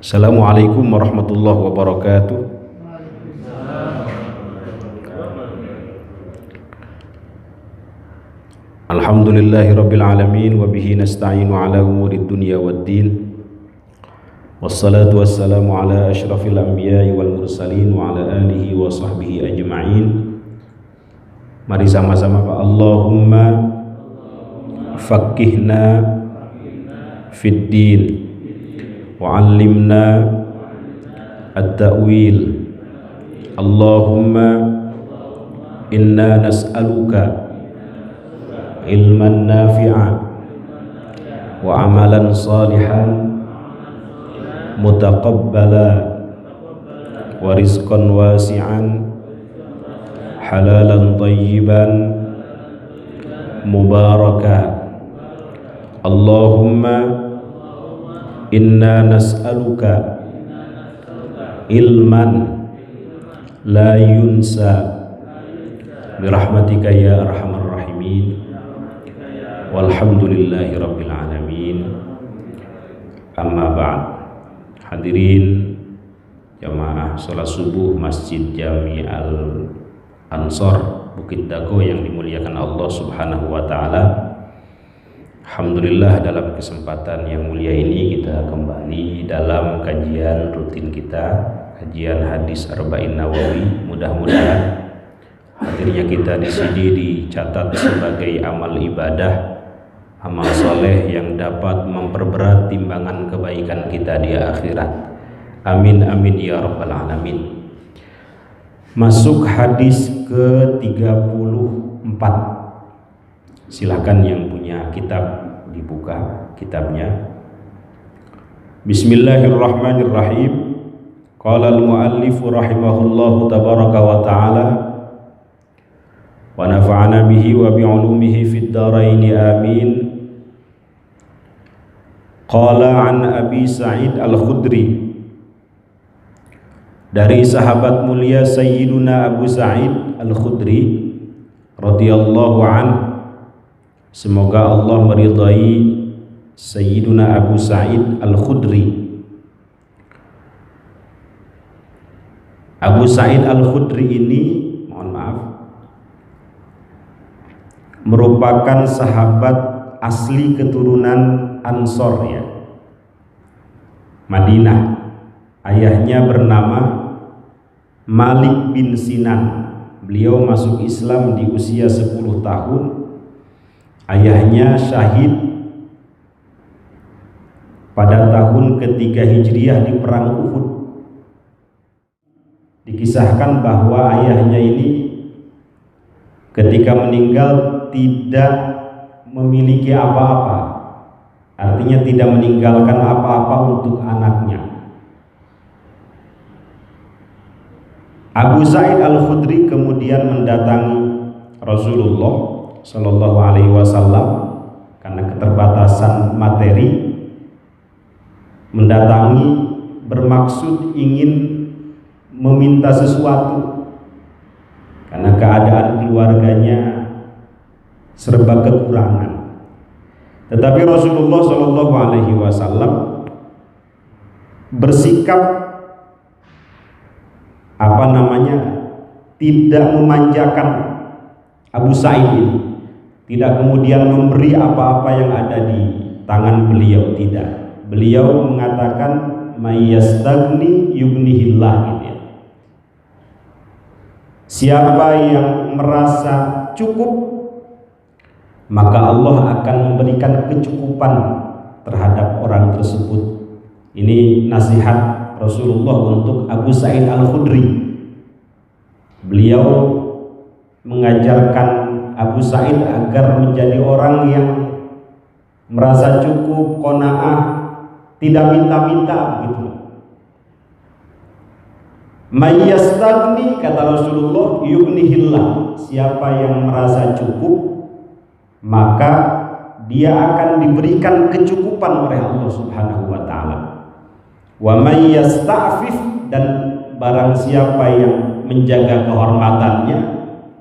Assalamualaikum warahmatullahi wabarakatuh. Alhamdulillahi rabbil alamin wa bihi nasta'inu ala umurid dunya waddin. Wassalatu wassalamu ala asyrafil anbiya'i wal mursalin wa ala alihi wa sahbihi ajma'in. Mari sama-sama Pak. Allahumma faqihna fid din wa 'allimna at-ta'wil. Allahumma inna nas'aluka ilman nafi'an wa amalan salihan mutaqabbala wa rizqan wasi'an halalan tayyiban mubaraka. Allahumma inna nas'aluka ilman la yunsa birahmatika ya arhamar rahimin walhamdulillahi rabbil alamin. Amma ba'd. Hadirin jamaah salat subuh Masjid Jami Al-Ansor Bukit Dago yang dimuliakan Allah Subhanahu wa taala. Alhamdulillah, dalam kesempatan yang mulia ini kita kembali dalam kajian rutin kita, kajian hadis Arba'in Nawawi. Mudah-mudahan hadirnya kita di sini dicatat sebagai amal ibadah, amal soleh yang dapat memperberat timbangan kebaikan kita di akhirat. Amin amin ya rabbal alamin. Masuk hadis ke-34. Silakan yang punya kitab dibuka kitabnya. Bismillahirrahmanirrahim. Qala al-muallif rahimahullahu tabaraka wa ta'ala wa nafa'ana bihi wa bi'ulumihi fid dharain amin. Qala an Abi Sa'id Al-Khudri, dari sahabat mulia Sayyiduna Abu Sa'id Al-Khudri radhiyallahu anhu, semoga Allah meridai Sayyiduna Abu Sa'id Al-Khudri. Abu Sa'id Al-Khudri ini, mohon maaf, merupakan sahabat asli keturunan Ansor ya, Madinah. Ayahnya bernama Malik bin Sinan. Beliau masuk Islam di usia 10 tahun. Ayahnya syahid pada tahun ketiga Hijriah di perang Uhud. Dikisahkan bahwa ayahnya ini ketika meninggal tidak memiliki apa-apa, artinya tidak meninggalkan apa-apa untuk anaknya. Abu Sa'id Al-Khudri kemudian mendatangi Rasulullah Shallallahu Alaihi Wasallam karena keterbatasan materi, mendatangi bermaksud ingin meminta sesuatu karena keadaan keluarganya serba kekurangan. Tetapi Rasulullah Shallallahu Alaihi Wasallam bersikap tidak memanjakan Abu Sa'id ini, tidak kemudian memberi apa-apa yang ada di tangan beliau, tidak. Beliau mengatakan mayyastagni yughnihillah gitu ya. Siapa yang merasa cukup, maka Allah akan memberikan kecukupan terhadap orang tersebut. Ini nasihat Rasulullah untuk Abu Sa'id Al-Khudri. Beliau mengajarkan Abu Sa'id agar menjadi orang yang merasa cukup, qanaah, tidak minta-minta begitu. Mayyastagni, kata Rasulullah, yughnihillah. Siapa yang merasa cukup, maka dia akan diberikan kecukupan oleh Allah Subhanahu wa taala. Wa may yasta'fif, dan barang siapa yang menjaga kehormatannya,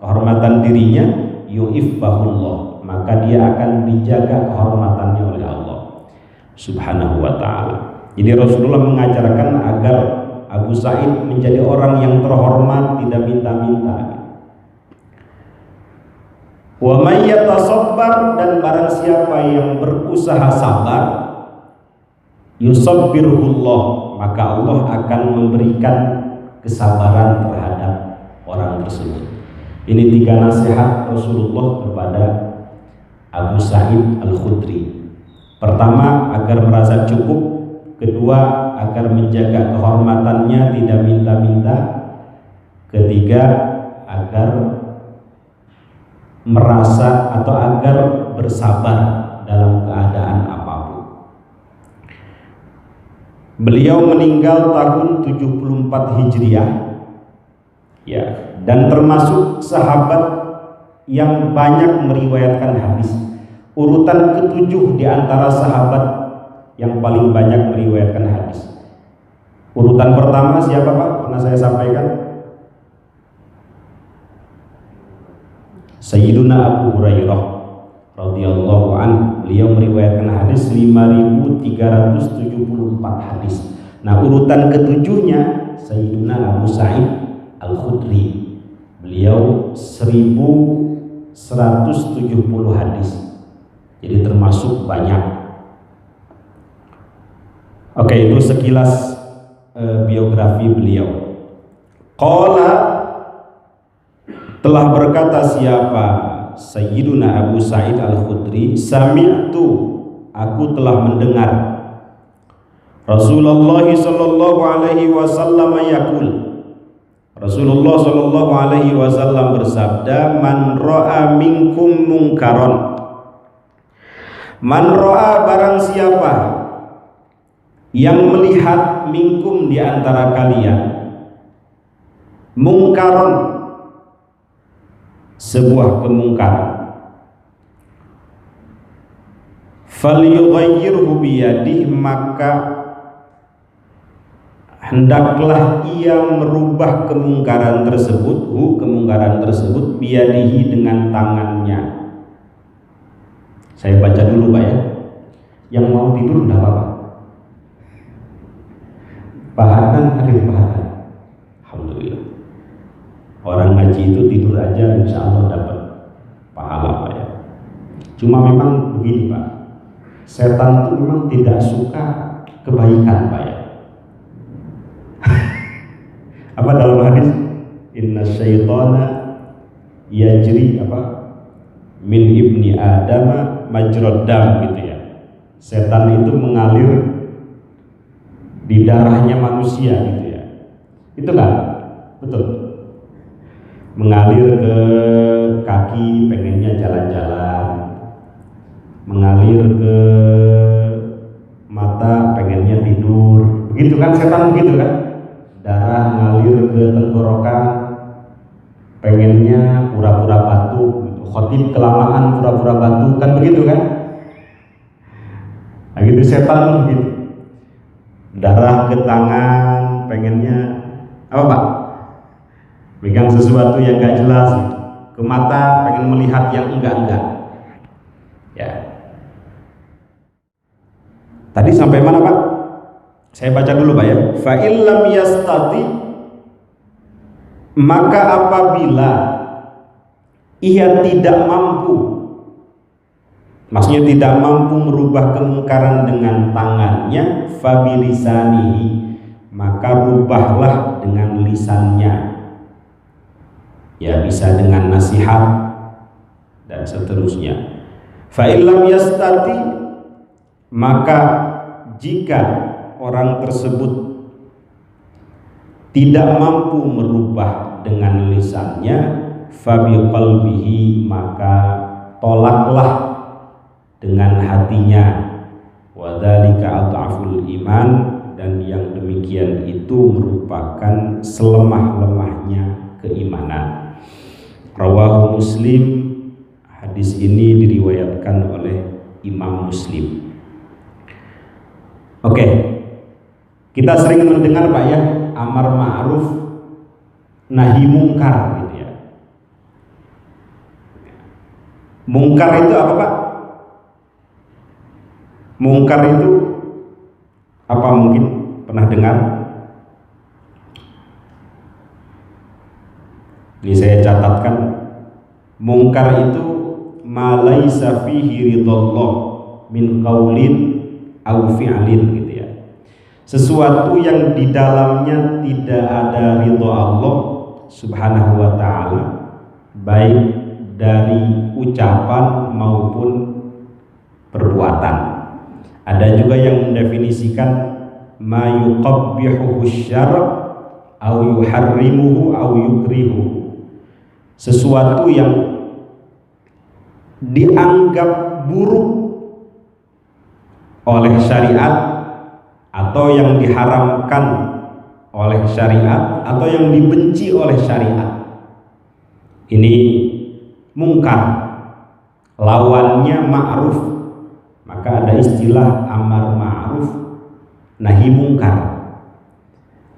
kehormatan dirinya, yu'iffahullah, maka dia akan dijaga kehormatannya oleh Allah Subhanahu wa ta'ala. Jadi Rasulullah mengajarkan agar Abu Sa'id menjadi orang yang terhormat, tidak minta-minta. Wa may yatasabbar, dan barang siapa yang berusaha sabar, yusabbirullah, maka Allah akan memberikan kesabaran terhadap orang tersebut. Ini 3 nasihat Rasulullah kepada Abu Sa'id Al-Khudri. Pertama, agar merasa cukup. Kedua, agar menjaga kehormatannya, tidak minta-minta. Ketiga, agar merasa atau agar bersabar dalam keadaan apapun. Beliau meninggal tahun 74 Hijriah, ya, dan termasuk sahabat yang banyak meriwayatkan hadis. Urutan ke-7 di antara sahabat yang paling banyak meriwayatkan hadis. Urutan pertama siapa Pak? Pernah saya sampaikan? Sayyiduna Abu Hurairah radhiyallahu an. Beliau meriwayatkan hadis 5.374 hadis. Nah, urutan ke-7-nya Sayyiduna Abu Sa'id Al-Khudri. Beliau 1.170 hadis. Jadi termasuk banyak. Oke, itu sekilas biografi beliau. Qala, telah berkata siapa Sayyiduna Abu Sa'id Al-Khudri, sami'tu, aku telah mendengar Rasulullah sallallahu alaihi wasallam yaqul, Rasulullah sallallahu alaihi wasallam bersabda, man ra'a minkum munkaron, man ra'a, barang siapa yang melihat minkum di antara kalian, mungkaron, sebuah kemungkaran, falyughayyirhu biyadihi, maka hendaklah ia merubah kemungkaran tersebut, kemungkaran tersebut, biyadihi, dengan tangannya. Saya baca dulu Pak ya. Yang mau tidur enggak apa-apa. Pahanan, hadir pahanan. Alhamdulillah. Orang ngaji itu tidur aja insya Allah dapat pahala Pak ya. Cuma memang begini Pak, setan itu memang tidak suka kebaikan Pak ya. Apa dalam hadis? Inna syaitana yajri apa? Min ibni Adama majrad dam, gitu ya. Setan itu mengalir di darahnya manusia, gitu ya. Itu kan? Betul. Mengalir ke kaki, pengennya jalan-jalan. Mengalir ke mata, pengennya tidur. Begitu kan setan, begitu kan? Darah ngalir ke tenggorokan, pengennya pura-pura batuk. Khotib kelamaan pura-pura batuk, kan begitu kan? Nah gitu setan begitu. Darah ke tangan, pengennya apa Pak? Pegang sesuatu yang gak jelas. Ke mata, pengen melihat yang enggak-enggak. Ya. Tadi sampai mana Pak? Saya baca dulu Pak ya. Fa illam yastati, maka apabila ia tidak mampu, maksudnya tidak mampu merubah kemungkaran dengan tangannya, fabilisanihi, maka rubahlah dengan lisannya. Ya, bisa dengan nasihat dan seterusnya. Fa illam yastati, maka jika orang tersebut tidak mampu merubah dengan lisannya, fabiqalbihi, maka tolaklah dengan hatinya. Wadzalika adhaful iman, dan yang demikian itu merupakan selemah-lemahnya keimanan. Rawahu Muslim, hadis ini diriwayatkan oleh Imam Muslim. Oke, kita sering mendengar Pak ya, amar ma'ruf nahi mungkar gitu ya. Mungkar itu apa Pak? Mungkar itu Apa mungkin pernah dengar? Ini saya catatkan, mungkar itu ma laisa fihi ridallah min qaulin aw fi'lin gitu ya. Sesuatu yang di dalamnya tidak ada ridho Allah Subhanahu wa taala, baik dari ucapan maupun perbuatan. Ada juga yang mendefinisikan ma yuqabbihu syara' aw yuharrimuhu aw yukrihu. Sesuatu yang dianggap buruk oleh syariat, atau yang diharamkan oleh syariat, atau yang dibenci oleh syariat. Ini mungkar, lawannya ma'ruf. Maka ada istilah amar ma'ruf nahi mungkar.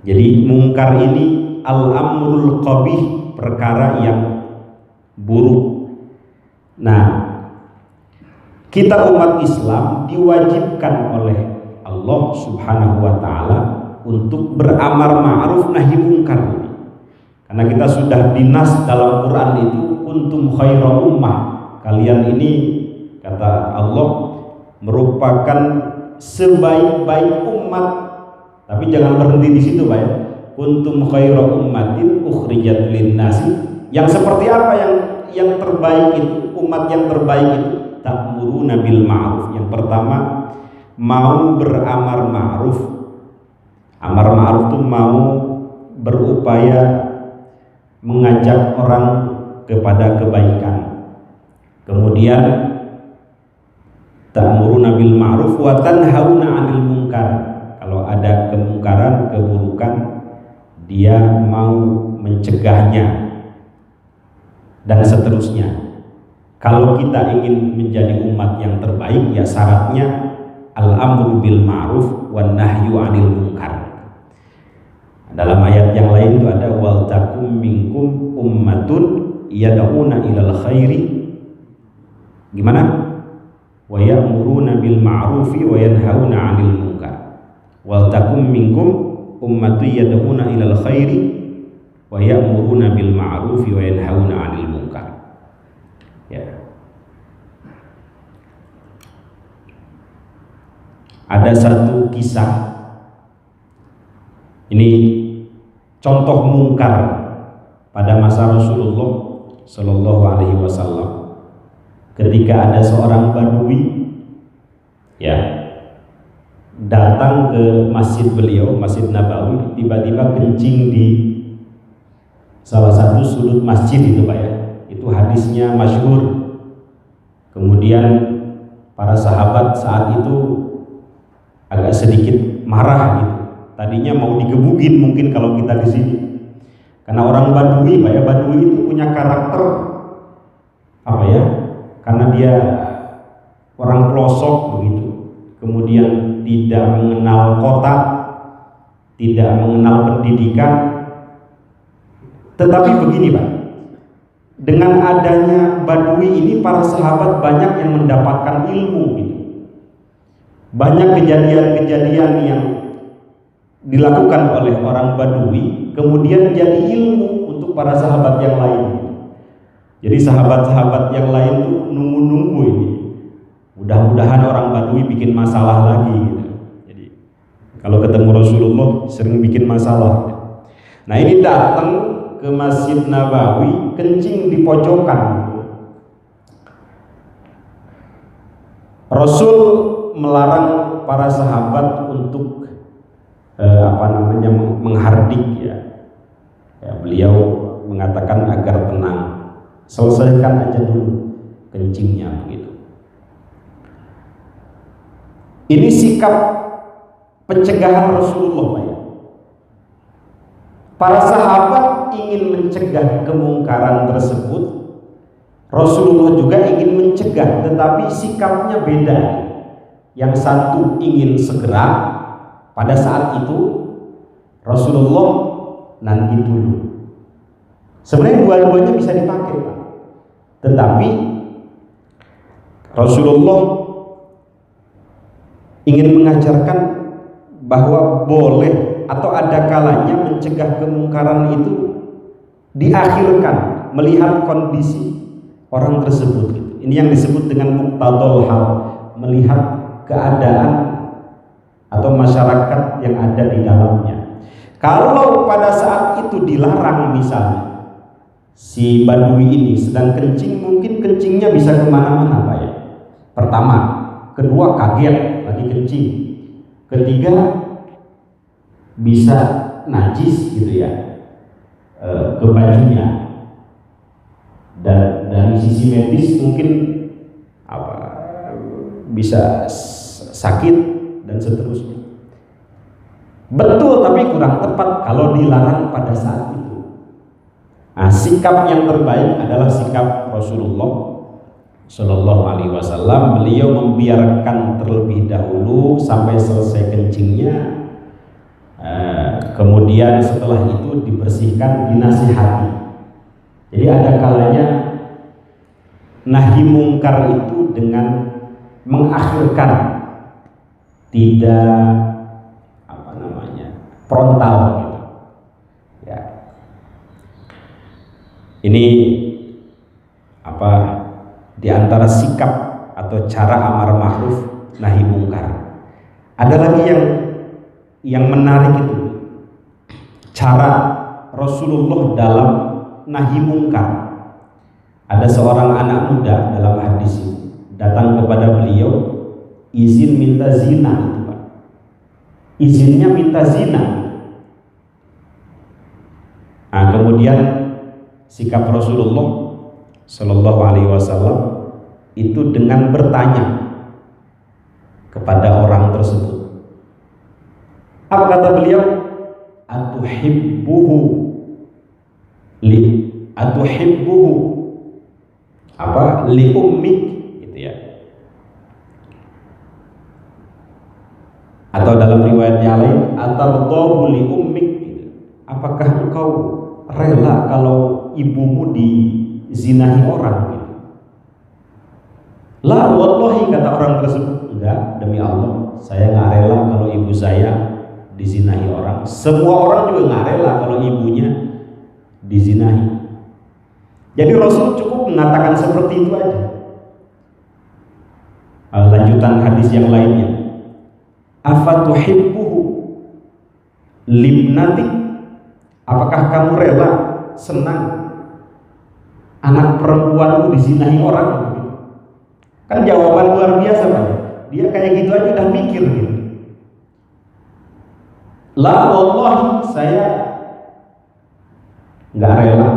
Jadi mungkar ini al-amrul qabih, perkara yang buruk. Nah, kita umat Islam diwajibkan oleh Allah Subhanahu wa taala untuk beramar ma'ruf nahi mungkar. Karena kita sudah dinas dalam Quran itu kuntum khaira ummah. Kalian ini, kata Allah, merupakan sebaik-baik umat. Tapi jangan berhenti di situ, Pak ya. Kuntum khaira ummatin ukhrijat linnasi. Yang seperti apa yang terbaik itu, umat yang terbaik itu? Ta'muruna bil ma'ruf. Yang pertama, mau beramar ma'ruf. Amar ma'ruf itu mau berupaya mengajak orang kepada kebaikan. Kemudian ta'muruna bil ma'ruf wa tanhauna 'anil munkar. Kalau ada kemungkaran, keburukan, dia mau mencegahnya dan seterusnya. Kalau kita ingin menjadi umat yang terbaik, ya syaratnya al-amru bil ma'ruf wan nahyu 'anil munkar. Dalam ayat yang lain itu ada wal takum minkum ummatun yad'una ilal khairi. Gimana? Wa ya'muruna bil ma'rufi wa yanhauna 'anil munkar. Wal takum minkum ummatun yad'una ilal khairi wa ya'muruna bil ma'rufi wa yanhauna 'anil munkar. Ya. Ada satu kisah, ini contoh mungkar pada masa Rasulullah Shallallahu Alaihi Wasallam. Ketika ada seorang badui, ya, datang ke masjid beliau, Masjid Nabawi, tiba-tiba kencing di salah satu sudut masjid itu, Pak ya. Itu hadisnya masyhur. Kemudian para sahabat saat itu agak sedikit marah gitu. Tadinya mau digebukin mungkin kalau kita di sini. Karena orang Badui, Pak ya, Badui itu punya karakter apa ya? Karena dia orang pelosok begitu. Kemudian tidak mengenal kota, tidak mengenal pendidikan. Tetapi begini, Pak. Dengan adanya Badui ini, para sahabat banyak yang mendapatkan ilmu gitu. Banyak kejadian-kejadian yang dilakukan oleh orang Badui kemudian jadi ilmu untuk para sahabat yang lain. Jadi sahabat-sahabat yang lain tuh nunggu-nunggu ini. Mudah-mudahan orang Badui bikin masalah lagi gitu. Jadi kalau ketemu Rasulullah sering bikin masalah. Nah, ini datang ke Masjid Nabawi, kencing di pojokan. Rasul melarang para sahabat untuk menghardik ya. Beliau mengatakan agar tenang, selesaikan aja dulu kencingnya begitu. Ini sikap pencegahan Rasulullah, Pak ya. Para sahabat ingin mencegah kemungkaran tersebut, Rasulullah juga ingin mencegah, tetapi sikapnya beda. Yang satu ingin segera pada saat itu, Rasulullah nanti dulu. Sebenarnya dua-duanya bisa dipakai, Pak. Tetapi Rasulullah ingin mengajarkan bahwa boleh atau ada kalanya mencegah kemungkaran itu diakhirkan melihat kondisi orang tersebut. Ini yang disebut dengan muqtadul hal, melihat keadaan atau masyarakat yang ada di dalamnya. Kalau pada saat itu dilarang, misalnya si badui ini sedang kencing, mungkin kencingnya bisa kemana-mana Pak ya. Pertama, kedua kaget lagi kencing, ketiga bisa najis gitu ya ke bajunya, dan dari sisi medis mungkin bisa sakit dan seterusnya. Betul, tapi kurang tepat kalau dilarang pada saat itu. Nah, sikap yang terbaik adalah sikap Rasulullah Shallallahu Alaihi Wasallam. Beliau membiarkan terlebih dahulu sampai selesai kencingnya, kemudian setelah itu dibersihkan, dinasihati. Jadi ada kalanya nahi mungkar itu dengan mengakhirkan, tidak frontal gitu ya. Ini di antara sikap atau cara amar ma'ruf nahi mungkar. Ada lagi yang menarik itu cara Rasulullah dalam nahi mungkar. Ada seorang anak muda dalam hadis ini datang kepada beliau, izin minta zina itu Pak. Izinnya minta zina. Nah, kemudian sikap Rasulullah Shallallahu Alaihi Wasallam itu dengan bertanya kepada orang tersebut. Apa kata beliau? Atuhibbuhu li ummik gitu ya. Atau dalam riwayat yang lain, atardahu li ummik gitu. Apakah engkau rela kalau ibumu dizinahi orang gitu? La wallahi, kata orang tersebut, enggak, demi Allah saya nggak rela kalau ibu saya dizinahi orang. Semua orang juga nggak rela kalau ibunya dizinahi. Jadi Rasul cukup mengatakan seperti itu aja. Lanjutan hadis yang lainnya, afatuhibbuhu limnatik, apakah kamu rela, senang anak perempuanmu dizinahi orang gitu? Kan jawaban luar biasa Pak. Dia kayak gitu aja udah mikir gitu. La wallahi, saya nggak rela.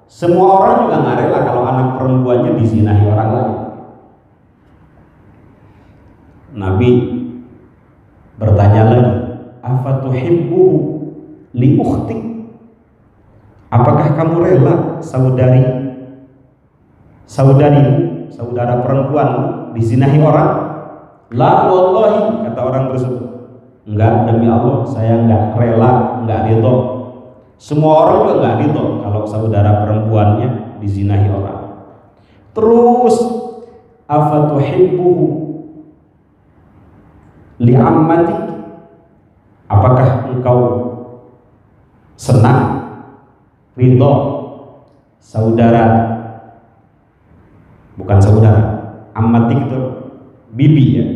Semua orang juga nggak rela kalau anak perempuannya dizinahi orang lain. Nabi bertanya lagi, afatuhibbuhu li ukhtik, apakah kamu rela saudara perempuanmu dizinahi orang? La wallahi, kata orang tersebut, enggak, demi Allah saya enggak rela, enggak ridho. Semua orang juga enggak ridho kalau saudara perempuannya dizinahi orang. Terus afatuhibbuhu li ammatik, apakah engkau senang, ridho saudara, bukan saudara, ammatik itu bibi ya,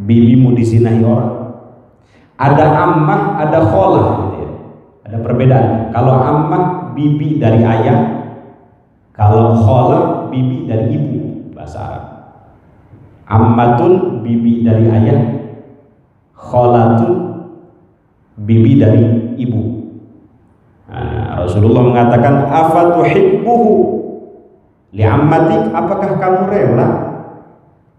bibimu dizinahi orang. Ada ammah, ada kholah gitu ya. Ada perbedaan. Kalau ammah bibi dari ayah, kalau kholah bibi dari ibu, bahasa Arab. Ammatun bibi dari ayah, kholatun bibi dari ibu. Nah, Rasulullah mengatakan afatuhibbuhu li ammatik, apakah kamu rela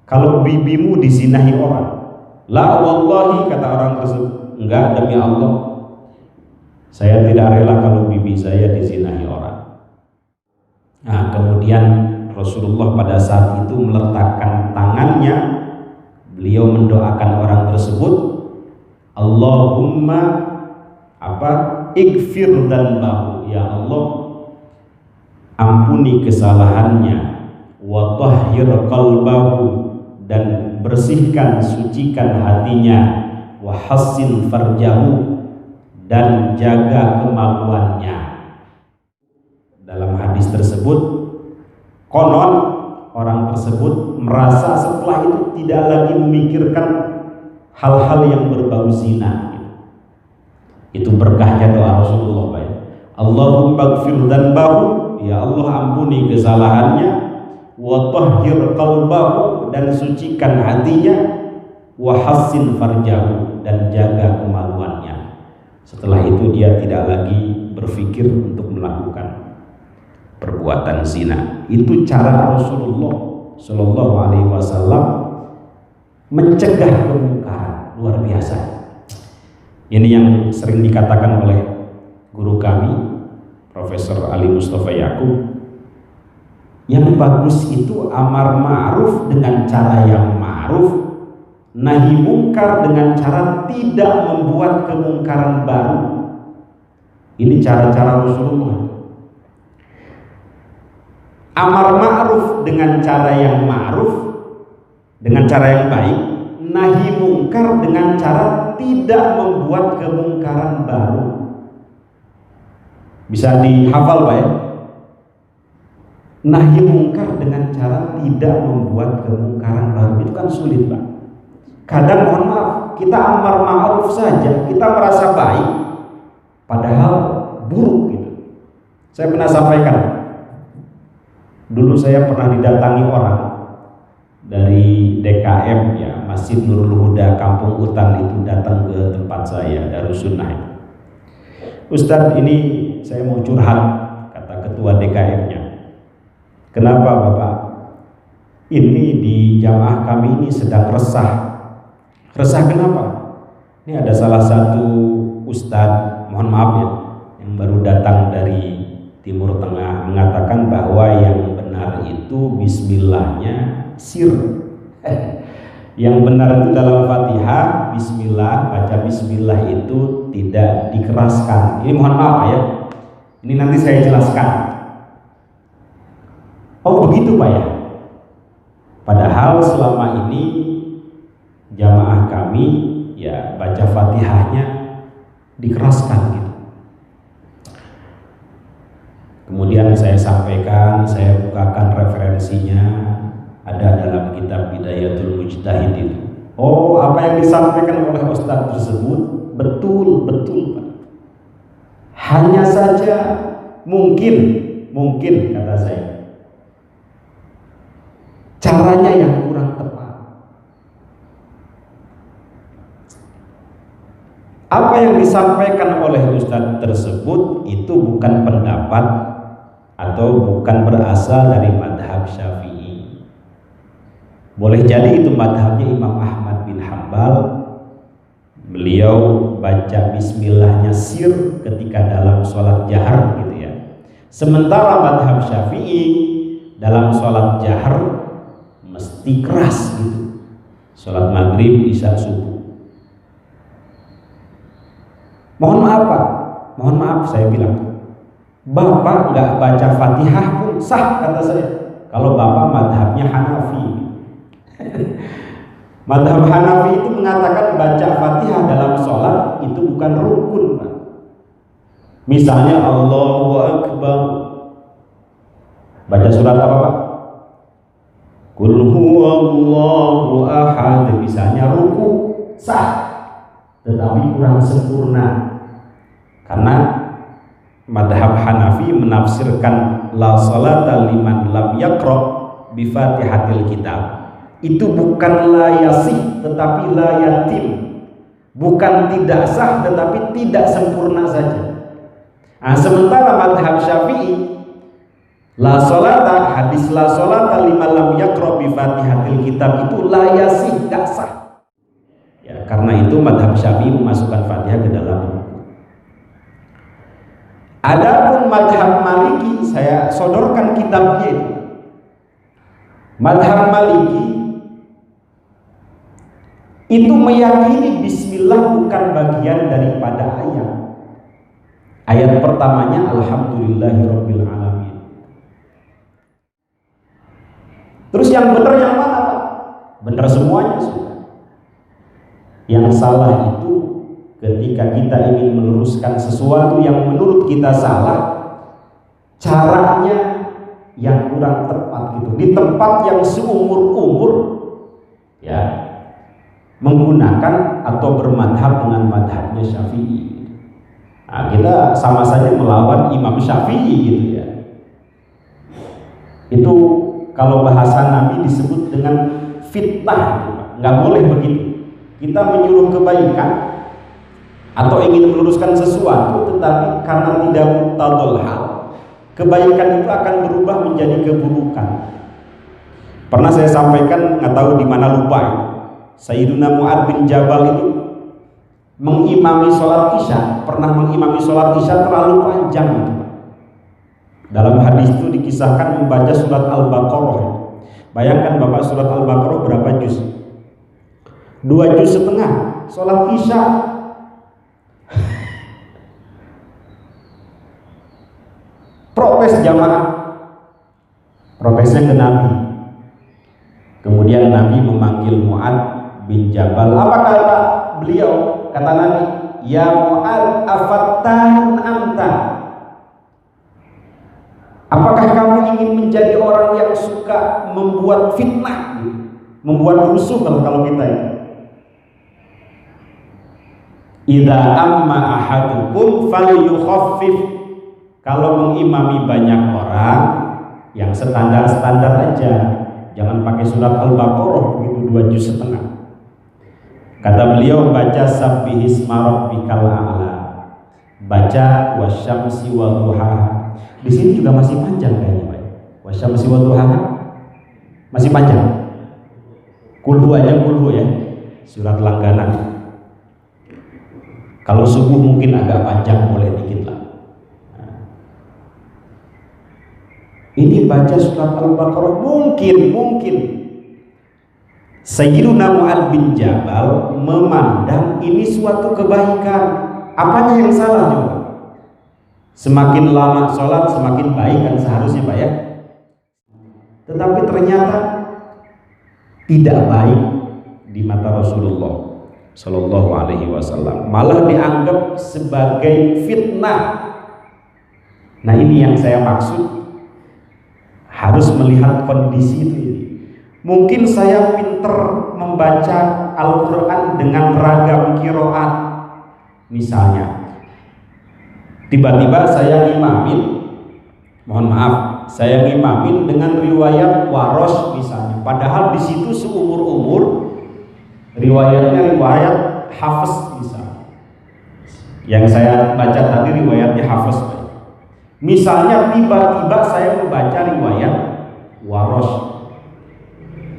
kalau bibimu dizinahi orang? La wallahi, kata orang tersebut, enggak, demi Allah saya tidak rela kalau bibi saya dizinahi orang. Nah, kemudian Rasulullah pada saat itu meletakkan tangannya, beliau mendoakan orang tersebut, Allahumma ikfir dzanbahu, ya Allah ampuni kesalahannya, wa tahhir qalbahu, dan bersihkan, sucikan hatinya, wa hassin farjahu, dan jaga kemaluannya. Dalam hadis tersebut, konon orang tersebut merasa setelah itu tidak lagi memikirkan hal-hal yang berbau zina. Itu berkahnya doa Rasulullah, Pak. Allahumma gfir dzanbahu, ya Allah ampuni kesalahannya, wa tahhir qalbahu, dan sucikan hatinya, wa hassin farjahu, dan jaga kemaluannya. Setelah itu dia tidak lagi berpikir untuk melakukan perbuatan zina. Itu cara Rasulullah Shallallahu Alaihi Wasallam mencegah kemungkaran. Luar biasa. Ini yang sering dikatakan oleh guru kami, Profesor Ali Mustafa Yakub. Yang bagus itu amar ma'ruf dengan cara yang ma'ruf, nahi mungkar dengan cara tidak membuat kemungkaran baru. Ini cara-cara Rasulullah. Amar ma'ruf dengan cara yang ma'ruf, dengan cara yang baik, nahi mungkar dengan cara tidak membuat kemungkaran baru. Bisa dihafal, Pak, ya? Nahi mungkar dengan cara tidak membuat kemungkaran baru. Itu kan sulit, Pak. Kadang mohon maaf, kita amar ma'ruf saja kita merasa baik, padahal buruk gitu. Saya pernah sampaikan, dulu saya pernah didatangi orang dari DKM, ya, Masjid Nurul Huda Kampung Utan, itu datang ke tempat saya, Darussunnah. Ustadz, ini saya mau curhat, kata ketua DKM-nya. Kenapa Bapak? Ini di jamaah kami ini sedang resah. Resah kenapa? Ini ada salah satu ustadz, mohon maaf ya, yang baru datang dari Timur Tengah, mengatakan bahwa yang benar itu bismillahnya sir. Yang benar itu dalam Fatihah, bismillah, baca bismillah itu tidak dikeraskan. Ini mohon maaf ya, ini nanti saya jelaskan. Oh begitu Pak ya. Padahal selama ini jamaah kami ya baca Fatihahnya dikeraskan gitu. Kemudian saya sampaikan, saya bukakan referensinya, ada dalam kitab Bidayatul Mujtahid itu. Oh, apa yang disampaikan oleh Ustadz tersebut betul Pak. Hanya saja mungkin kata saya, caranya yang kurang tepat. Apa yang disampaikan oleh Ustadz tersebut itu bukan pendapat atau bukan berasal dari madhab Syafi'i. Boleh jadi itu madhabnya Imam Ahmad bin Hambal. Beliau baca bismillahnya sir ketika dalam sholat jahar gitu ya. Sementara madhab Syafi'i dalam sholat jahar mesti keras gitu. Sholat maghrib, isya, subuh. Mohon maaf Pak, mohon maaf saya bilang, Bapak nggak baca Fatihah pun sah kata saya. Kalau Bapak madhabnya Hanafi. Madhab Hanafi itu mengatakan baca Fatihah dalam sholat itu bukan rukun, Pak. Misalnya Allahu Akbar, baca surat apa Pak? Qul huwallahu ahad, misalnya ruku sah, tetapi kurang sempurna. Karena madhab Hanafi menafsirkan la salata liman lam yaqra bi Fatihatil kitab. Itu bukan la yasih tetapi la yatim. Bukan tidak sah tetapi tidak sempurna saja. Nah, sementara madhab Syafi'i la salata, hadis la salata liman lam yaqra bi Fatihatil kitab itu la yasih, tidak sah. Ya, karena itu madhab Syafi'i memasukkan Fatihah ke dalam ruku. Adapun madhab Maliki, saya sodorkan kitabnya itu. Madhab Maliki itu meyakini bismillah bukan bagian daripada ayat. Ayat pertamanya alhamdulillahirabbil alamin. Terus yang benar yang mana Pak? Benar semuanya sudah. Yang salah itu ketika kita ingin meluruskan sesuatu yang menurut kita salah, caranya yang kurang tepat gitu, di tempat yang seumur-umur ya menggunakan atau bermadhab dengan madhabnya Syafi'i. Nah, kita sama saja melawan Imam Syafi'i gitu ya. Itu kalau bahasa Nabi disebut dengan fitnah gitu. Nggak boleh begitu. Kita menyuruh kebaikan atau ingin meluruskan sesuatu, tetapi karena tidak muktadul hal, kebaikan itu akan berubah menjadi keburukan. Pernah saya sampaikan, nggak tahu di mana, lupa itu. Sayyiduna Mu'ad bin Jabal itu mengimami sholat isya, pernah mengimami sholat isya terlalu panjang itu. Dalam hadis itu dikisahkan membaca surat Al-Baqarah. Bayangkan Bapak, surat Al-Baqarah berapa juz? 2,5 juz sholat isya. Protes jamaah, protesnya ke Nabi. Kemudian Nabi memanggil Mu'ad bin Jabal. Apa kata beliau? Kata Nabi, ya Mu'ad, afattahun anta? Apakah kamu ingin menjadi orang yang suka membuat fitnah, membuat rusuh kalau kita itu? Idza amma ahadukum falyukhaffif. Kalau mengimami banyak orang, yang standar-standar aja, jangan pakai surat Al-Baqarah begitu 2,5 juz. Kata beliau, baca sabbihisma rabbikal a'la, baca wasyamsi wadduhaha. Di sini juga masih panjang kayaknya, Pak. Wasyamsi wadduhaha masih panjang. Kulhu aja, kulhu ya, surat langganan. Kalau subuh mungkin agak panjang, boleh dikit lah. Ini baca surat Al-Baqarah mungkin Sayyiduna Mu'ad bin Jabal memandang ini suatu kebaikan. Apanya yang salah juga? Semakin lama sholat semakin baik kan seharusnya, Pak ya. Tetapi ternyata tidak baik di mata Rasulullah Shallallahu Alaihi Wasallam, malah dianggap sebagai fitnah. Nah, ini yang saya maksud, harus melihat kondisi itu. Mungkin saya pinter membaca Al-Quran dengan ragam qiraat, misalnya tiba-tiba saya ngimamin, mohon maaf, saya ngimamin dengan riwayat Warosh misalnya, padahal di situ seumur-umur riwayatnya riwayat Hafiz misalnya. Yang saya baca tadi riwayatnya Hafiz. Misalnya tiba-tiba saya membaca riwayat Warosh,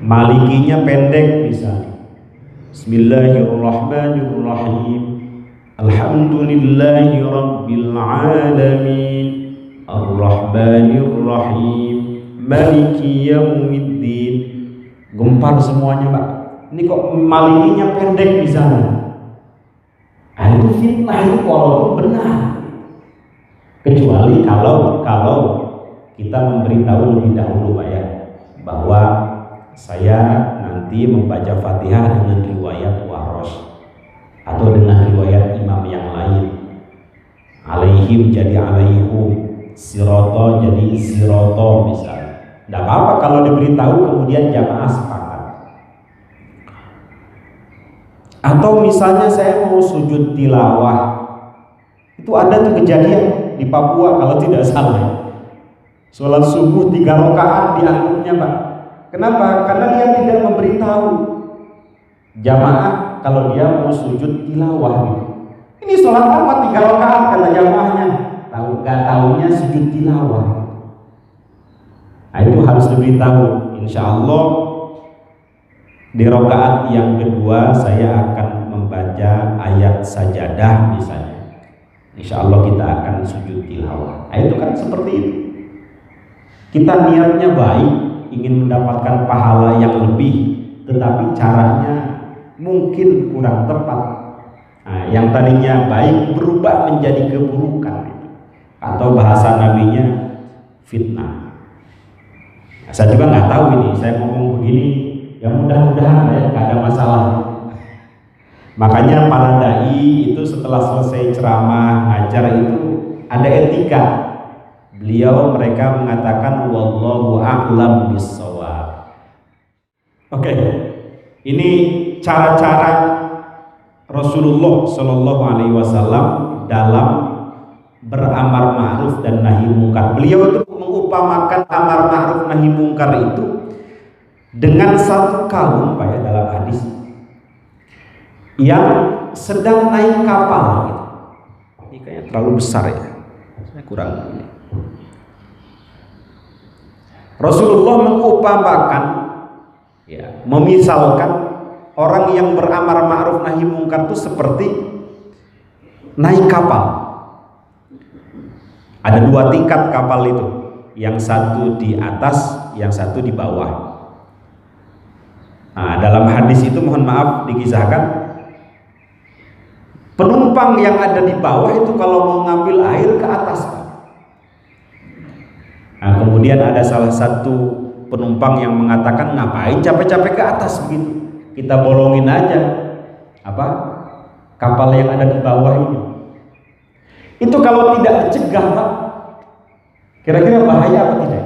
Malikinya pendek misalnya, Bismillahirrahmanirrahim, Alhamdulillahi Rabbil Alamin, Ar-Rahmanirrahim, Maliki Yaumiddin. Gempar semuanya, Pak. Ini kok Malikinya pendek misalnya. Nah, itu fitnah itu walaupun benar. Kecuali kalau kita memberitahu lebih dahulu, Pak ya, bahwa saya nanti membaca Fatihah dengan riwayat Warosh atau dengan riwayat imam yang lain. Alaihim jadi alaihum, siroto jadi siroto misalnya. Tidak apa-apa kalau diberitahu kemudian jamaah sepakat. Atau misalnya saya mau sujud tilawah, itu ada tuh kejadian di Papua kalau tidak salah. Sholat subuh 3 rakaat dianggapnya, Pak. Kenapa? Karena dia tidak memberitahu jamaah kalau dia mau sujud tilawah gitu. Ini sholat apa 3 rakaat kata jamaahnya? Tahu nggak tahunya sujud tilawah. Nah, itu harus diberitahu. Insya Allah di rakaat yang kedua saya akan membaca ayat sajadah misalnya. Insya Allah kita akan sujud tilawah. Nah, itu kan seperti itu. Kita niatnya baik, ingin mendapatkan pahala yang lebih, tetapi caranya mungkin kurang tepat. Nah, yang tadinya baik berubah menjadi keburukan, atau bahasa nabinya fitnah. Nah, saya juga nggak tahu ini, saya ngomong begini, ya mudah-mudahan ya nggak ada masalah. Makanya para dai itu setelah selesai ceramah ngajar itu ada etika. Mereka mengatakan wallahu a'lam bissawab. Oke. Ini cara-cara Rasulullah Shallallahu Alaihi Wasallam dalam beramar ma'ruf dan nahi mungkar. Beliau itu mengupamakan amar ma'ruf nahi mungkar itu dengan satu kaum, Pak ya, dalam hadis yang sedang naik kapal gitu. Ini kayaknya terlalu besar ya, saya kurang. Rasulullah mengupamakan, ya, memisalkan orang yang beramar ma'ruf nahi mungkar itu seperti naik kapal. Ada 2 tingkat kapal itu, yang satu di atas, yang satu di bawah. Nah, dalam hadis itu mohon maaf dikisahkan penumpang yang ada di bawah itu kalau mau ngambil air ke atas. Nah, kemudian ada salah satu penumpang yang mengatakan, ngapain capek-capek ke atas begitu? Kita bolongin aja kapal yang ada di bawah ini. Itu kalau tidak dicegah, Pak, kira-kira bahaya apa tidak?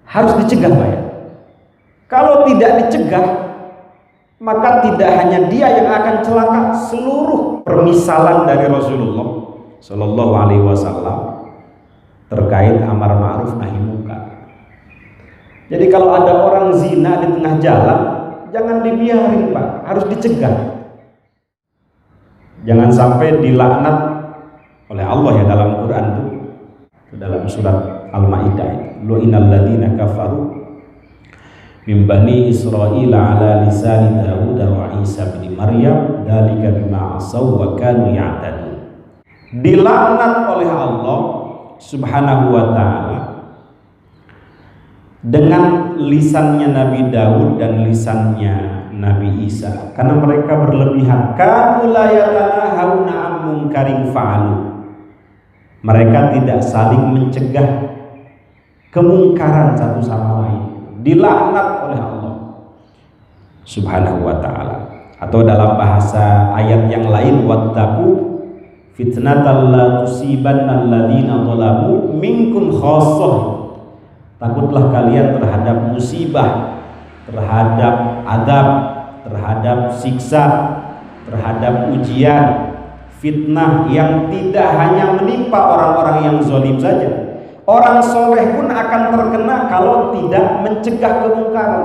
Harus dicegah, Pak ya. Kalau tidak dicegah, maka tidak hanya dia yang akan celaka, seluruh permisalan dari Rasulullah Shallallahu Alaihi Wasallam terkait amar ma'ruf nahi mungkar. Jadi kalau ada orang zina di tengah jalan, jangan dibiarin, Pak, harus dicegah. Jangan sampai dilaknat oleh Allah ya dalam Quran itu, dalam surat Al-Maidah, lu'inal ladzina kafaru min bani Israil ala lisani Dawud wa Isa bin Maryam dzalika bima asaw wa kanu ya'tadun. Dilaknat oleh Allah Subhanahu wa taala dengan lisannya Nabi Daud dan lisannya Nabi Isa, karena mereka berlebihan. Kanu la yatanahawna 'an munkarin fa'alu. Mereka tidak saling mencegah kemungkaran satu sama lain. Dilaknat oleh Allah Subhanahu wa taala. Atau dalam bahasa ayat yang lain, wattaqu fitnatan la tusibanna alladziina zalamu minkum khassah. Takutlah kalian terhadap musibah, terhadap azab, terhadap siksa, terhadap ujian, fitnah yang tidak hanya menimpa orang-orang yang zalim saja. Orang soleh pun akan terkena kalau tidak mencegah kemungkaran,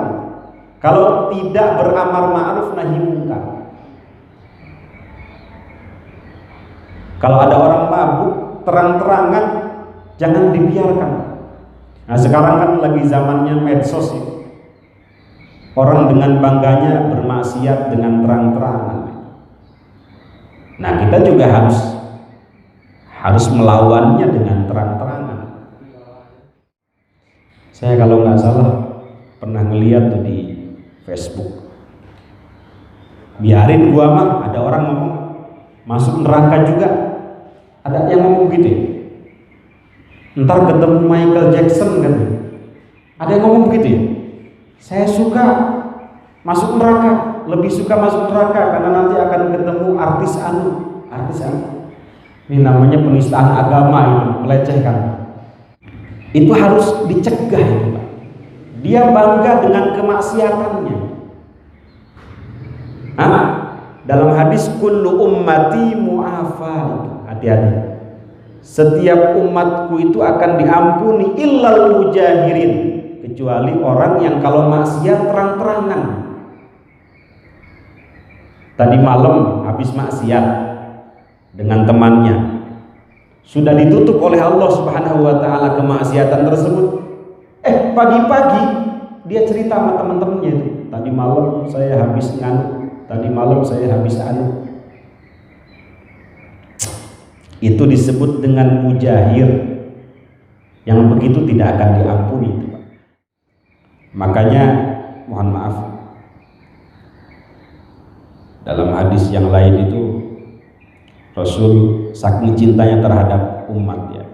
kalau tidak beramar ma'ruf nahi mungkar. Kalau ada orang mabuk terang-terangan, jangan dibiarkan. Nah, sekarang kan lagi zamannya medsos ya. Orang dengan bangganya bermaksiat dengan terang-terangan. Nah, kita juga harus melawannya dengan terang-terangan. Saya kalau nggak salah pernah ngeliat tuh di Facebook, biarin gua mah, ada orang ngomong masuk neraka juga, ada yang ngomong gitu ya. Ntar ketemu Michael Jackson kan, ada yang ngomong gitu ya. Saya suka masuk neraka, lebih suka masuk neraka karena nanti akan ketemu artis anu. Ini namanya penistaan agama, itu melecehkan. Itu harus dicegah itu, Pak. Dia bangga dengan kemaksiatannya. Dalam hadis kullu ummati mu'afa, hati-hati. Setiap umatku itu akan diampuni illal mujahirin, kecuali orang yang kalau maksiat terang-terangan. Tadi malam habis maksiat dengan temannya, sudah ditutup oleh Allah Subhanahu wa taala kemaksiatan tersebut. Pagi-pagi dia cerita sama teman-temannya itu, tadi malam saya habis nganu, tadi malam saya habis anu. Itu disebut dengan mujahir, yang begitu tidak akan diampuni, Pak. Makanya mohon maaf, dalam hadis yang lain itu Rasul saking cintanya terhadap umat ya,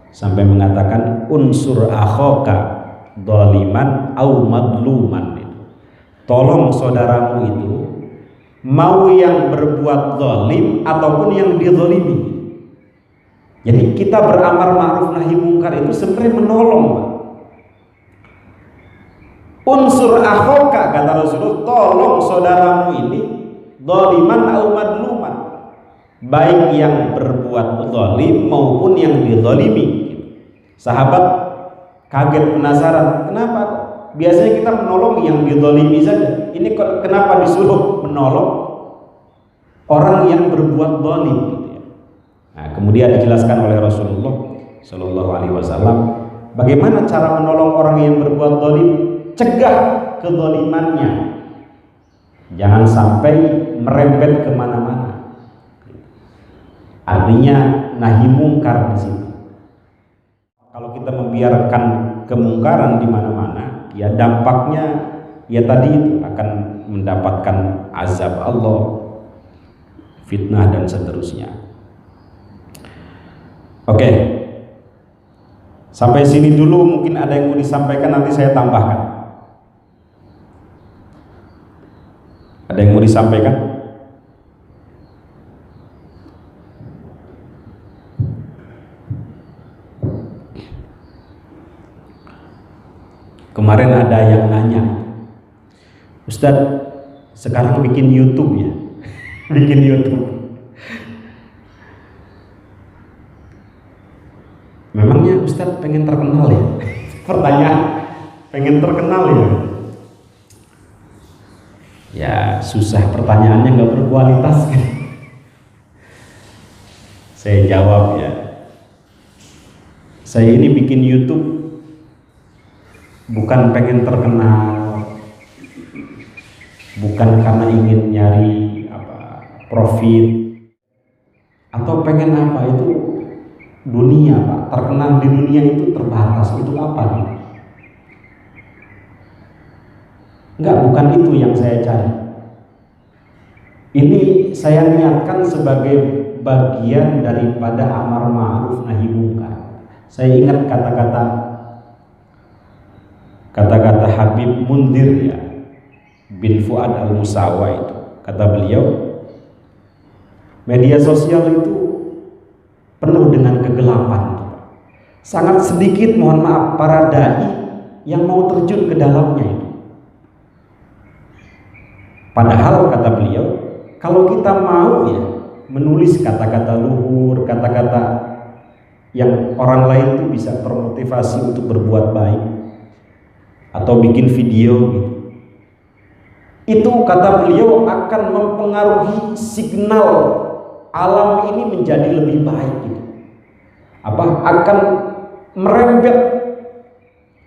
sampai mengatakan unsur akhaka dhaliman au madluman, itu tolong saudaramu itu mau yang berbuat zalim ataupun yang dizalimi. Jadi kita beramar ma'ruf nahi mungkar itu sebenarnya menolong, Pak. Unsur akhoka, kata Rasulullah, tolong saudaramu ini zaliman au madluman, baik yang berbuat zalim maupun yang dizalimi. Sahabat kaget, penasaran, kenapa biasanya kita menolong yang dizalimi saja, ini kenapa disuruh menolong orang yang berbuat zalim gitu ya. Nah, kemudian dijelaskan oleh Rasulullah Shallallahu Alaihi Wasallam bagaimana cara menolong orang yang berbuat zalim. Cegah kezalimannya, jangan sampai merembet kemana-mana. Artinya nahi mungkar di situ. Kalau kita membiarkan kemungkaran di mana-mana, ya dampaknya ya tadi itu akan mendapatkan azab Allah, fitnah dan seterusnya. Oke, sampai sini dulu. Mungkin ada yang mau disampaikan, nanti saya tambahkan. Ada yang mau disampaikan? Kemarin ada yang nanya, Ustadz, sekarang bikin YouTube ya? Bikin YouTube. Memangnya Ustadz pengen terkenal ya? Pertanyaan, pengen terkenal ya? Ya susah, pertanyaannya nggak berkualitas kan. Saya jawab ya, saya ini bikin YouTube bukan pengen terkenal, bukan karena ingin nyari profit atau pengen apa, itu dunia Pak. Terkenal di dunia itu terbatas, itu apa gitu? Enggak, bukan itu yang saya cari. Ini saya niatkan sebagai bagian daripada amar ma'ruf nahi mungkar. Saya ingat kata-kata Habib Mundir ya, bin Fuad al-Musawa itu. Kata beliau, media sosial itu penuh dengan kegelapan. Sangat sedikit, mohon maaf, para dai yang mau terjun ke dalamnya itu. Padahal kata beliau, kalau kita mau ya menulis kata-kata luhur, kata-kata yang orang lain tuh bisa termotivasi untuk berbuat baik, atau bikin video gitu, itu kata beliau akan mempengaruhi signal alam ini menjadi lebih baik gitu. Akan merembet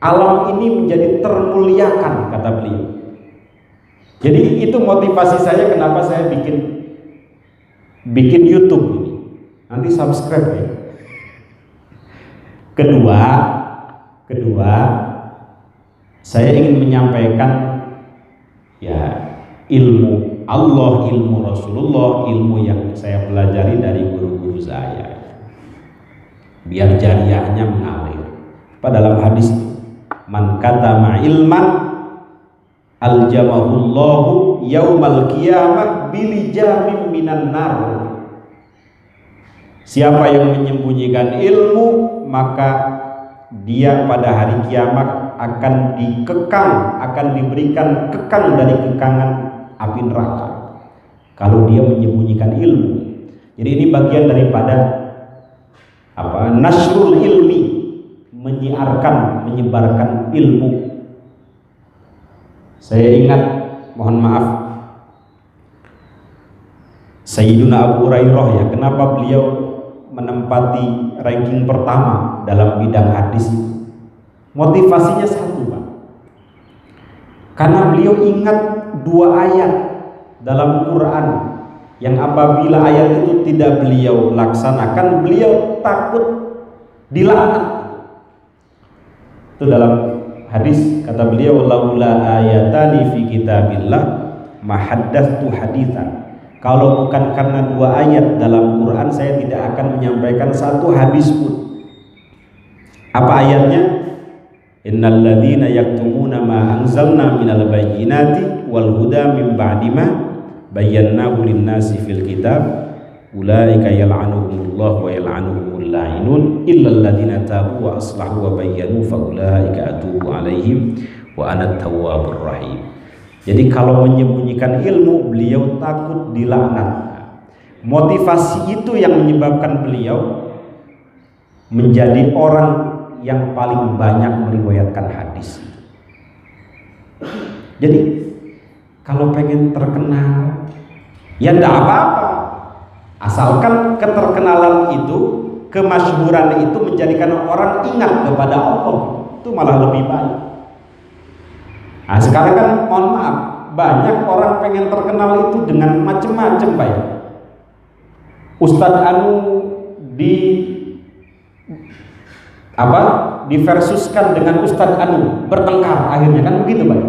alam ini menjadi termuliakan, kata beliau. Jadi itu motivasi saya kenapa saya bikin YouTube ini. Nanti subscribe ya. Kedua, saya ingin menyampaikan ya ilmu Allah, ilmu Rasulullah, ilmu yang saya pelajari dari guru-guru saya. Biar jariahnya mengalir. Dalam hadis, man katama ilman aljamahullahu yaumal qiyamah bilijamin minan nar. Siapa yang menyembunyikan ilmu, maka dia pada hari kiamat akan dikekang, akan diberikan kekang dari kekangan api neraka kalau dia menyembunyikan ilmu. Jadi ini bagian daripada nasrul ilmi, menyiarkan, menyebarkan ilmu. Saya ingat, mohon maaf, Sayyiduna Abu Hurairah ya, kenapa beliau menempati ranking pertama dalam bidang hadis? Motivasinya satu Pak, karena beliau ingat dua ayat dalam Quran yang apabila ayat itu tidak beliau laksanakan, beliau takut dilaknat. Itu dalam hadis, kata beliau, laula ayatani fi kitabillah mahaddatsu haditsan. Kalau bukan karena dua ayat dalam Quran, saya tidak akan menyampaikan satu hadis pun. Apa ayatnya? Innal ladzina yaktumuna ma anzalna minal bayyinati wal huda min ba'di ma bayyanahu lin-nasi fil kitab ulaika yal'anuhumullah wa yal'anuhumul la'inun illal ladzina tabu wa aslahu wa bayyanu fa ulaika atubu alaihim wa ana tawwabur rahim. Jadi kalau menyembunyikan ilmu, beliau takut dilaknat. Motivasi itu yang menyebabkan beliau menjadi orang yang paling banyak meriwayatkan hadis. Jadi kalau pengen terkenal, ya tidak apa-apa, asalkan keterkenalan itu, kemasyhuran itu menjadikan orang ingat kepada Allah, itu malah lebih baik. Nah sekarang kan mohon maaf, banyak orang pengen terkenal itu dengan macam-macam Pak. Ustadz Anu diversuskan dengan Ustadz Anu, bertengkar akhirnya, kan begitu Pak.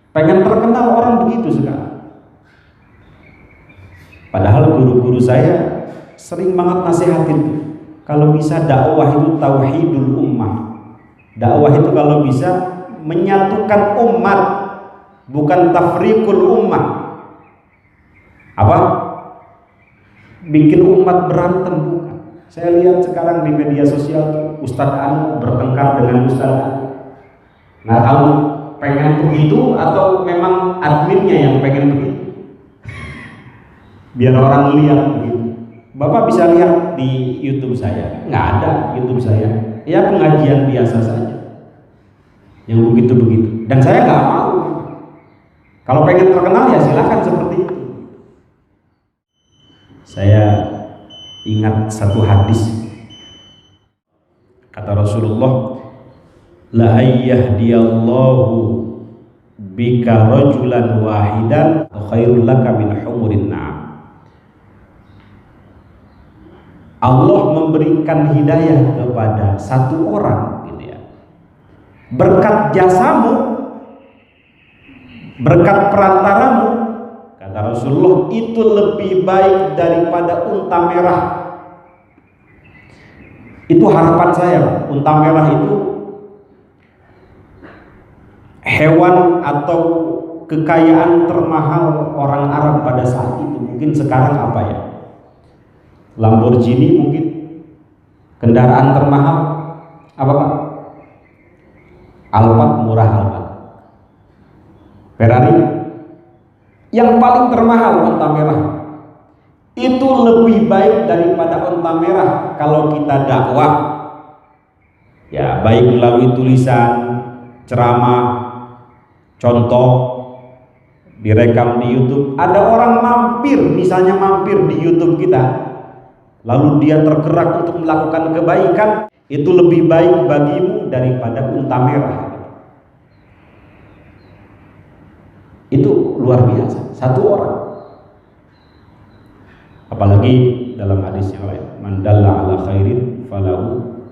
Pengen terkenal orang begitu sekarang. Padahal guru-guru saya sering banget nasihatin, kalau bisa dakwah itu tauhidul ummah. Dakwah itu kalau bisa menyatukan umat, bukan tafriqul ummah. Apa? Bikin umat berantem, bukan. Saya lihat sekarang di media sosial Ustadz Anu bertengkar dengan Ustadz Anu. Nah, kalau pengen begitu atau memang adminnya yang pengen begitu? Biar orang lihat begitu. Bapak bisa lihat di YouTube saya, nggak ada YouTube saya. Ya pengajian biasa saja, yang begitu-begitu. Dan saya nggak mau. Kalau pengen terkenal ya silakan seperti itu. Saya ingat satu hadis, kata Rasulullah, la ayyahdiyallahu bika rajulan wahidan khairul laka min humurin na'am. Allah memberikan hidayah kepada satu orang gitu ya. Berkat jasamu, berkat perantaramu, kata Rasulullah, itu lebih baik daripada unta merah. Itu harapan saya. Unta merah itu hewan atau kekayaan termahal orang Arab pada saat itu. Mungkin sekarang apa ya? Lamborghini mungkin. Kendaraan termahal apa Pak? Alphard, murah Alphard. Ferrari yang paling termahal unta merah. Itu lebih baik daripada unta merah kalau kita dakwah. Ya, baik melalui tulisan, ceramah, contoh, direkam di YouTube. Ada orang mampir, misalnya mampir di YouTube kita, lalu dia tergerak untuk melakukan kebaikan, itu lebih baik bagimu daripada unta merah. Itu luar biasa, satu orang. Apalagi dalam hadis yang lain, man dalla ala khairin falahu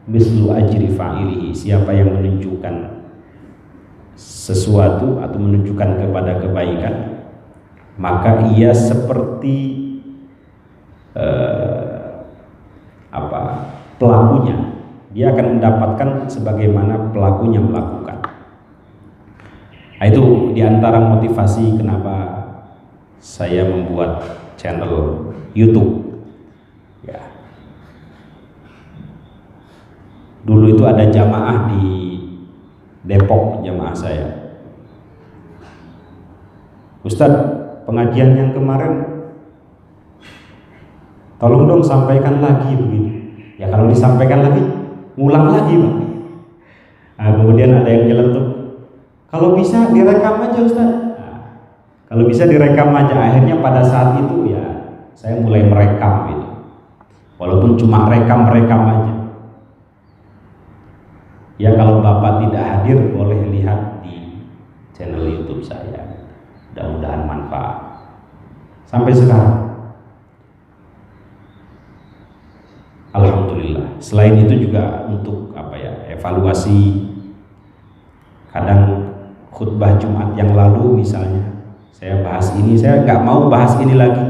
mislu ajri fa'ilihi. Siapa yang menunjukkan sesuatu atau menunjukkan kepada kebaikan, maka ia seperti pelakunya. Dia akan mendapatkan sebagaimana pelakunya melakukan. Nah, itu diantara motivasi kenapa saya membuat channel YouTube. Ya. Dulu itu ada jamaah di Depok, jamaah saya. Ustadz, pengajian yang kemarin tolong dong sampaikan lagi begitu. Ya kalau disampaikan lagi, ngulang lagi Pak. Nah, kemudian ada yang nyeletuk, kalau bisa direkam aja Ustaz. Nah, kalau bisa direkam aja. Akhirnya pada saat itu ya saya mulai merekam gitu. Walaupun cuma rekam aja. Ya kalau Bapak tidak hadir boleh lihat di channel YouTube saya. Mudah-mudahan manfaat. Sampai sekarang alhamdulillah. Selain itu juga untuk evaluasi. Kadang khutbah Jumat yang lalu misalnya saya bahas ini, saya nggak mau bahas ini lagi,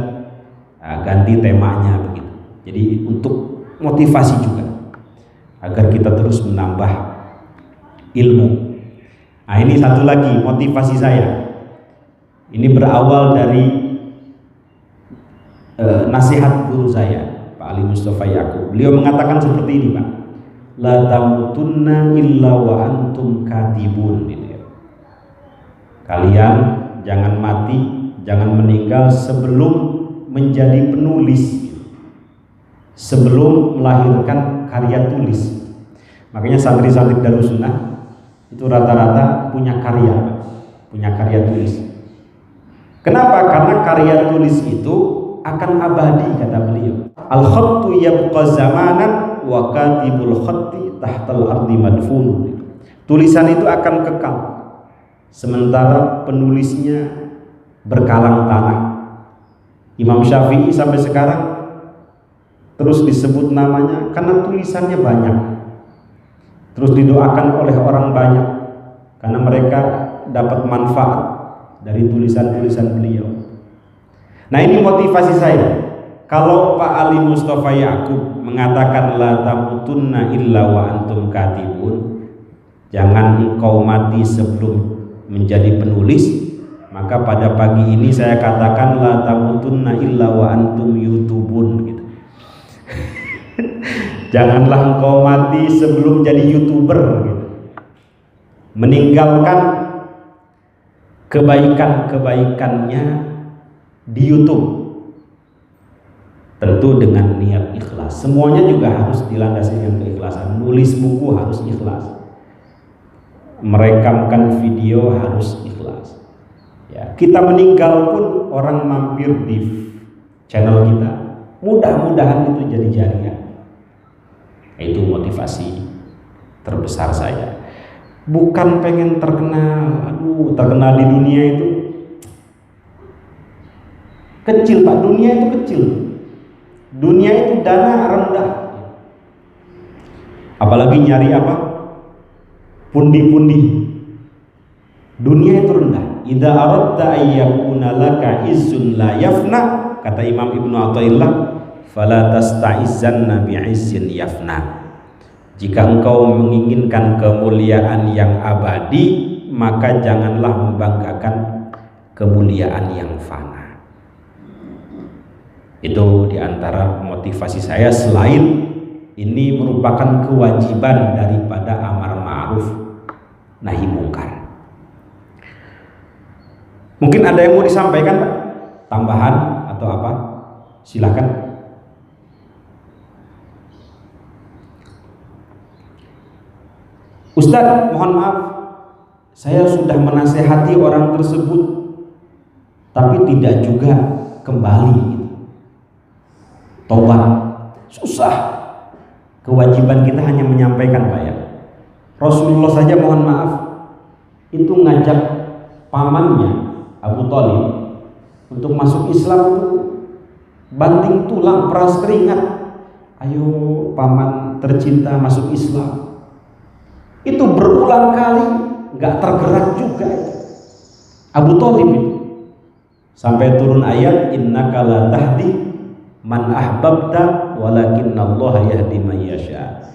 nah, ganti temanya begitu. Jadi untuk motivasi juga agar kita terus menambah ilmu. Nah ini satu lagi motivasi saya. Ini berawal dari nasihat guru saya, Pak Ali Mustafa Yaqub. Beliau mengatakan seperti ini, Pak. La tamutunna illa wa antum katibun. Kalian jangan mati, jangan meninggal sebelum menjadi penulis, sebelum melahirkan karya tulis. Makanya santri-santri Darussunnah itu rata-rata punya karya tulis. Kenapa? Karena karya tulis itu akan abadi, kata beliau. Al-khattu yabqa zamanan wa katibul khatti tahtal ardi madfun. Tulisan itu akan kekal, sementara penulisnya berkalang tanah. Imam Syafi'i sampai sekarang terus disebut namanya karena tulisannya banyak, terus didoakan oleh orang banyak karena mereka dapat manfaat dari tulisan-tulisan beliau. Nah, ini motivasi saya. Kalau Pak Ali Mustafa Yaqub mengatakan la tamutunna illa wa antum katibun, jangan engkau mati sebelum menjadi penulis, maka pada pagi ini saya katakan la tamutunna illa wa antum YouTubun gitu. Janganlah engkau mati sebelum jadi YouTuber gitu. Meninggalkan kebaikan-kebaikannya di YouTube, tentu dengan niat ikhlas. Semuanya juga harus dilandasi dengan keikhlasan. Nulis buku harus ikhlas, merekamkan video harus ikhlas. Ya, kita meninggal pun orang mampir di channel kita, mudah-mudahan itu jadi jariah. Itu motivasi terbesar saya. Bukan pengen terkenal, terkenal di dunia itu kecil, Pak. Dunia itu kecil. Dunia itu dana rendah. Apalagi nyari apa? Pundi-pundi. Dunia itu rendah. Idza aradta ayyakuna laka izzun la yafna, kata Imam Ibnu Athaillah, fala tasta'izzanna bi'izzin yafna. Jika engkau menginginkan kemuliaan yang abadi, maka janganlah membanggakan kemuliaan yang fana. Itu diantara motivasi saya, selain ini merupakan kewajiban daripada amar ma'ruf nahi mungkar. Mungkin ada yang mau disampaikan, Pak? Tambahan atau apa? Silakan. Ustadz, mohon maaf, saya sudah menasehati orang tersebut, tapi tidak juga kembali. Tobat susah. Kewajiban kita hanya menyampaikan, Pak, ya. Rasulullah saja, mohon maaf, itu ngajak pamannya Abu Thalib untuk masuk Islam itu banting tulang, peras keringat. Ayo paman tercinta masuk Islam. Itu berulang kali nggak tergerak juga Abu Thalib itu. Sampai turun ayat innaka la tahdi man ahbabta walakinnallaha yahdi man yasha.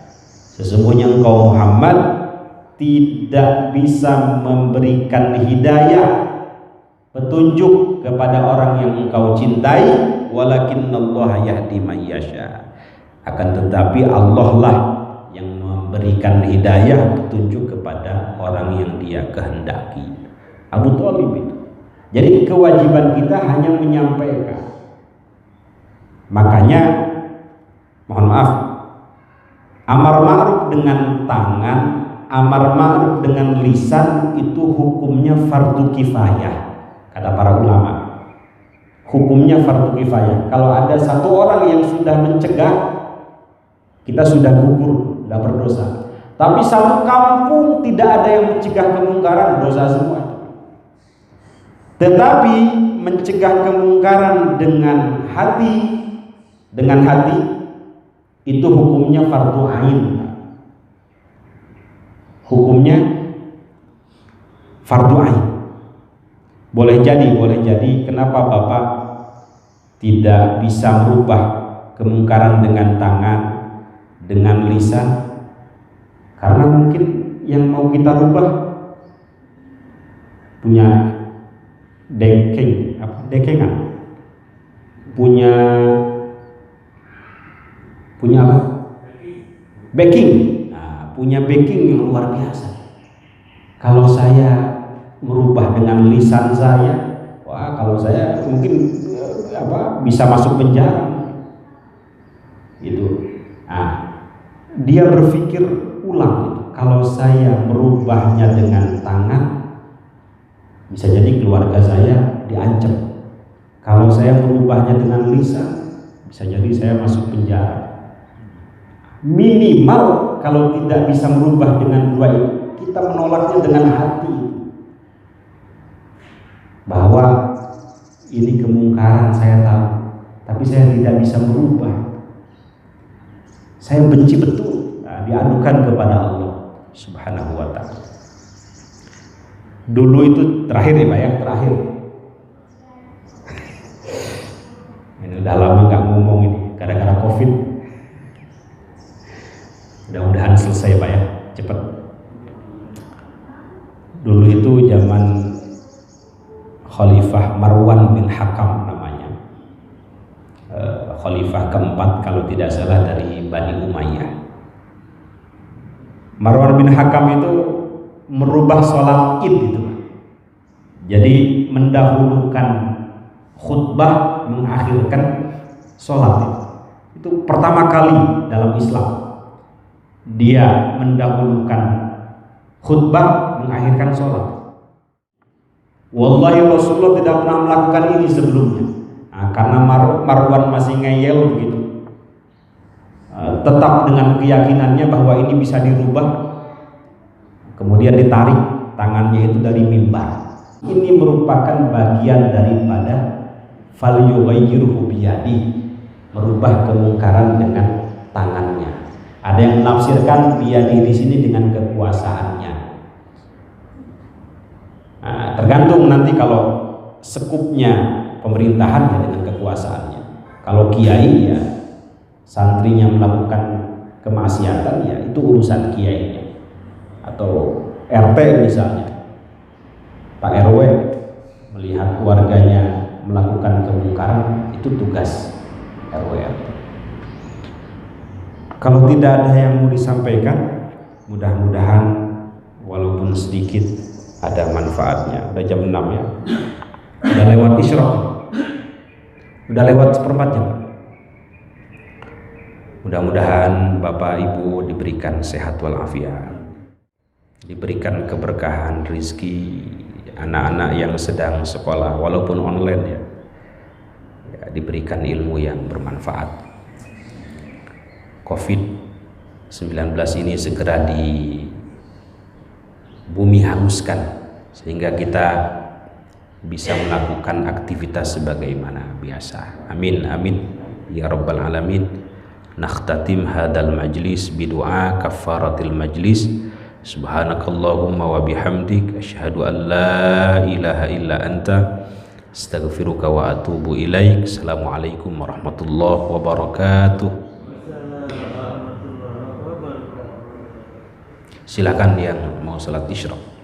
Sesungguhnya engkau Muhammad tidak bisa memberikan hidayah, petunjuk kepada orang yang engkau cintai, walakinnallaha yahdi man yasha. Akan tetapi Allah lah yang memberikan hidayah, petunjuk kepada orang yang dia kehendaki. Abu Thalib itu. Jadi kewajiban kita hanya menyampaikan. Makanya mohon maaf, amar ma'ruf dengan tangan, amar ma'ruf dengan lisan itu hukumnya fardu kifayah, kata para ulama. Hukumnya fardu kifayah. Kalau ada satu orang yang sudah mencegah, kita sudah gugur, tidak berdosa. Tapi satu kampung tidak ada yang mencegah kemungkaran, dosa semua. Tetapi mencegah kemungkaran dengan hati itu hukumnya fardu ain. Hukumnya fardu ain. Boleh jadi kenapa Bapak tidak bisa merubah kemungkaran dengan tangan, dengan lisan? Karena mungkin yang mau kita rubah punya dekengan, punya apa? Backing. Nah, punya backing yang luar biasa. Kalau saya merubah dengan lisan saya, wah, kalau saya mungkin bisa masuk penjara. Gitu. Nah, dia berpikir ulang, kalau saya merubahnya dengan tangan, bisa jadi keluarga saya diancam. Kalau saya merubahnya dengan lisan, bisa jadi saya masuk penjara. Minimal kalau tidak bisa merubah dengan dua itu, kita menolaknya dengan hati, bahwa ini kemungkaran saya tahu, tapi saya tidak bisa merubah. Saya benci betul. Nah, diadukan kepada Allah Subhanahu wa ta'ala. Dulu itu terakhir ya Pak ya, terakhir. Ini udah lama nggak ngomong ini, gara-gara COVID. Mudah-mudahan selesai Pak ya, cepat. Dulu itu zaman Khalifah Marwan bin Hakam namanya, Khalifah keempat kalau tidak salah dari Bani Umayyah. Marwan bin Hakam itu merubah sholat id itu, jadi mendahulukan khutbah, mengakhirkan sholat. Itu pertama kali dalam Islam dia mendahulukan khutbah, mengakhirkan sholat. Wallahi Rasulullah tidak pernah melakukan ini sebelumnya. Nah, karena Marwan masih ngeyel begitu, tetap dengan keyakinannya bahwa ini bisa dirubah, kemudian ditarik tangannya itu dari mimbar. Ini merupakan bagian daripada falyughayyirhu biyadihi, merubah kemungkaran dengan tangannya. Ada yang menafsirkan biyadihi di sini dengan kekuasaannya. Nah, tergantung nanti kalau sekupnya pemerintahan ya dengan kekuasaannya. Kalau kiai ya santrinya melakukan kemaksiatan ya itu urusan kiainya. Atau RT misalnya, Pak RW melihat keluarganya melakukan kemungkaran, itu tugas RW. Kalau tidak ada yang mau disampaikan, mudah-mudahan walaupun sedikit ada manfaatnya. Udah jam 6 ya, udah lewat isyraq, udah lewat seperempat jam. Mudah-mudahan Bapak Ibu diberikan sehat walafiat, diberikan keberkahan rizki, anak-anak yang sedang sekolah walaupun online ya, diberikan ilmu yang bermanfaat. COVID-19 ini segera di bumi hanguskan sehingga kita bisa melakukan aktivitas sebagaimana biasa. Amin amin ya rabbal alamin. Nakhtatim hadal majlis bidu'a kafaratil majlis. Subhanakallahumma wa bihamdik asyhadu an la ilaha illa anta astaghfiruka wa atubu ilaik. Assalamualaikum warahmatullahi wabarakatuh. Silakan yang mau salat isyraq.